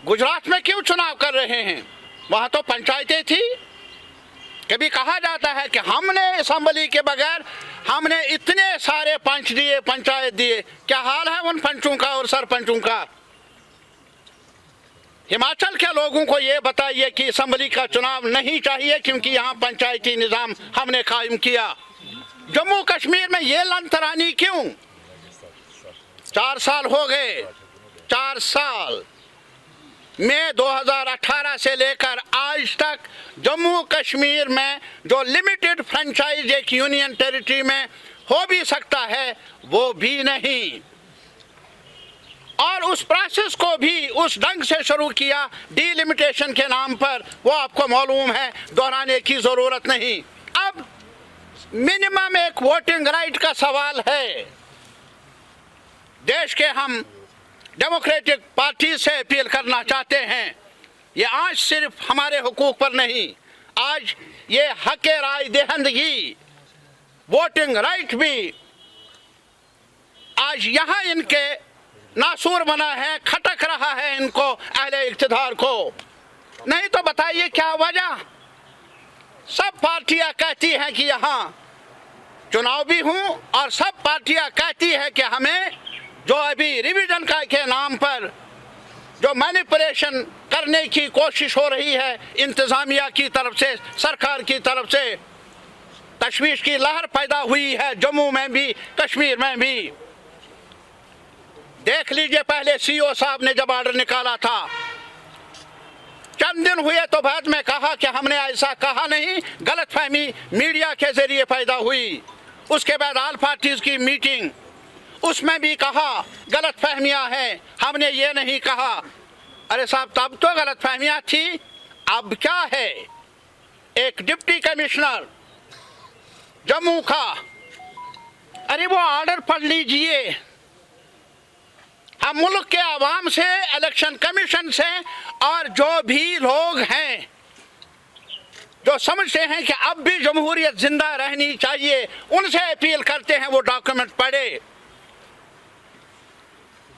गुजरात में क्यों चुनाव कर रहे हैं? वहां तो पंचायतें थी। कभी कहा जाता है कि हमने असेंबली के बगैर हमने इतने सारे पंच दिए, पंचायत दिए। क्या हाल है उन पंचों का और सरपंचों का? हिमाचल के लोगों को ये बताइए कि असेंबली का चुनाव नहीं चाहिए क्योंकि यहाँ पंचायती निज़ाम हमने कायम किया। जम्मू कश्मीर में ये लंतरानी क्यों? 4 साल हो गए, 4 साल। मई 2018 से लेकर आज तक जम्मू कश्मीर में जो लिमिटेड फ्रेंचाइज एक यूनियन टेरिटरी में हो भी सकता है वो भी नहीं। और उस प्रोसेस को भी उस ढंग से शुरू किया डीलिमिटेशन के नाम पर, वो आपको मालूम है, दोहराने की जरूरत नहीं। अब मिनिमम एक वोटिंग राइट का सवाल है। देश के हम डेमोक्रेटिक पार्टी से अपील करना चाहते हैं, ये आज सिर्फ हमारे हुकूक पर नहीं, आज ये हक राय दहिंदगी, वोटिंग राइट भी आज यहाँ इनके नासूर बना है, खटक रहा है इनको, अहले इक़्तिदार को। नहीं तो बताइए क्या वजह? सब पार्टियां कहती हैं कि यहाँ चुनाव भी हूँ और सब पार्टियां कहती है कि हमें जो अभी रिवीजन का के नाम पर जो मैनिपुलेशन करने की कोशिश हो रही है इंतज़ामिया की तरफ से, सरकार की तरफ से, तशवीश की लहर पैदा हुई है जम्मू में भी, कश्मीर में भी। देख लीजिए, पहले सीओ साहब ने जब ऑर्डर निकाला था, चंद दिन हुए तो बाद में कहा कि हमने ऐसा कहा नहीं, गलतफहमी मीडिया के जरिए पैदा हुई। उसके बाद ऑल पार्टीज की मीटिंग, उसमें भी कहा गलतफहमियां हैं, हमने ये नहीं कहा। अरे साहब, तब तो गलतफहमियां थी, अब क्या है? एक डिप्टी कमिश्नर जम्मू का, अरे वो ऑर्डर पढ़ लीजिए। हम मुल्क के आवाम से, इलेक्शन कमीशन से और जो भी लोग हैं जो समझते हैं कि अब भी जमहूरियत जिंदा रहनी चाहिए, उनसे अपील करते हैं वो डॉक्यूमेंट पढ़े।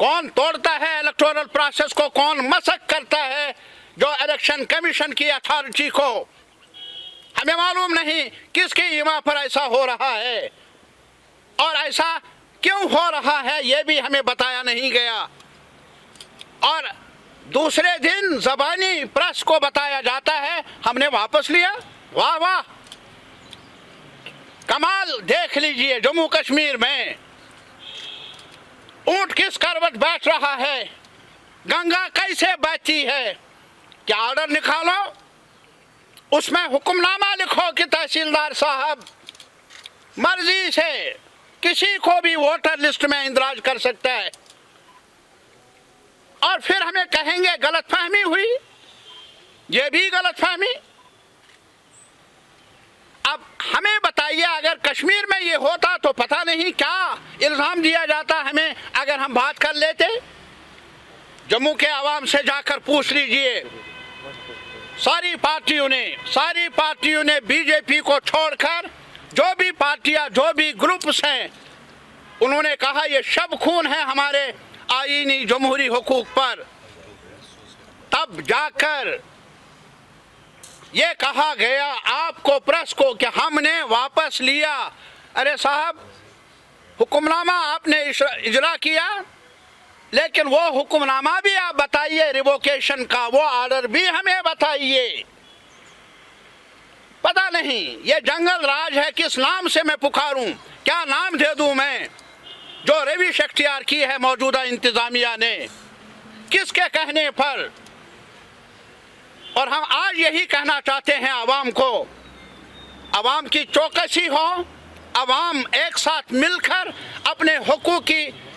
कौन तोड़ता है इलेक्टोरल प्रोसेस को, कौन मसक करता है जो इलेक्शन कमीशन की अथॉरिटी को, हमें मालूम नहीं किसकी ईमा पर ऐसा हो रहा है और ऐसा क्यों हो रहा है ये भी हमें बताया नहीं गया। और दूसरे दिन ज़बानी प्रेस को बताया जाता है हमने वापस लिया। वाह वाह, कमाल। देख लीजिए जम्मू कश्मीर में ऊंट किस करवट बैठ रहा है, गंगा कैसे बहती है। क्या ऑर्डर निकालो, उसमें हुक्मनामा लिखो कि तहसीलदार साहब मर्जी से किसी को भी वोटर लिस्ट में इंदराज कर सकता है, और फिर हमें कहेंगे गलतफहमी हुई। ये भी गलतफहमी। अब हमें बताइए, अगर कश्मीर में ये होता तो पता नहीं क्या इल्जाम दिया जाता हमें अगर हम बात कर लेते। जम्मू के आवाम से जाकर पूछ लीजिए, सारी पार्टियों ने बीजेपी को छोड़कर जो भी पार्टियां, जो भी ग्रुप्स हैं, उन्होंने कहा ये शब खून है हमारे आईनी जमहूरी हुकूक पर। तब जाकर ये कहा गया आपको, प्रेस को, कि हमने वापस लिया। अरे साहब, हुक्मनामा आपने इजरा किया, लेकिन वो हुक्मनामा भी आप बताइए, रिवोकेशन का वो ऑर्डर भी हमें बताइए। पता नहीं ये जंगल राज है, किस नाम से मैं पुकारूं, क्या नाम दे दूं मैं, जो रविश अख्तियार की है मौजूदा इंतजामिया ने, किसके कहने पर। और हम आज यही कहना चाहते हैं आवाम को, आवाम की चौकसी हो, आवाम एक साथ मिलकर अपने हुकूक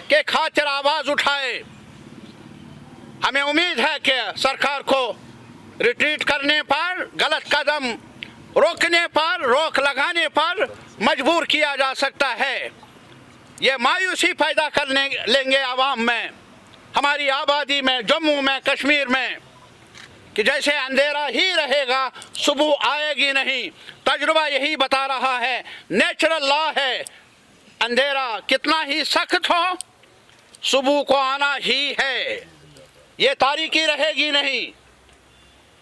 के खातिर आवाज उठाए। हमें उम्मीद है कि सरकार को रिट्रीट करने पर, गलत कदम रोकने पर, रोक लगाने पर मजबूर किया जा सकता है। ये मायूसी पैदा कर लेंगे आवाम में, हमारी आबादी में, जम्मू में, कश्मीर में, कि जैसे अंधेरा ही रहेगा, सुबह आएगी नहीं। तजुर्बा यही बता रहा है, नेचुरल लॉ है, अंधेरा कितना ही सख्त हो, सुबह को आना ही है। ये तारीकी रहेगी नहीं।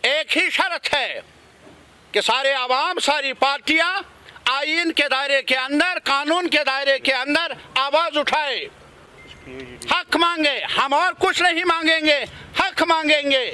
एक ही शर्त है कि सारे आवाम, सारी पार्टियां आईन के दायरे के अंदर, कानून के दायरे के अंदर आवाज उठाए, हक मांगे। हम और कुछ नहीं मांगेंगे, हक मांगेंगे।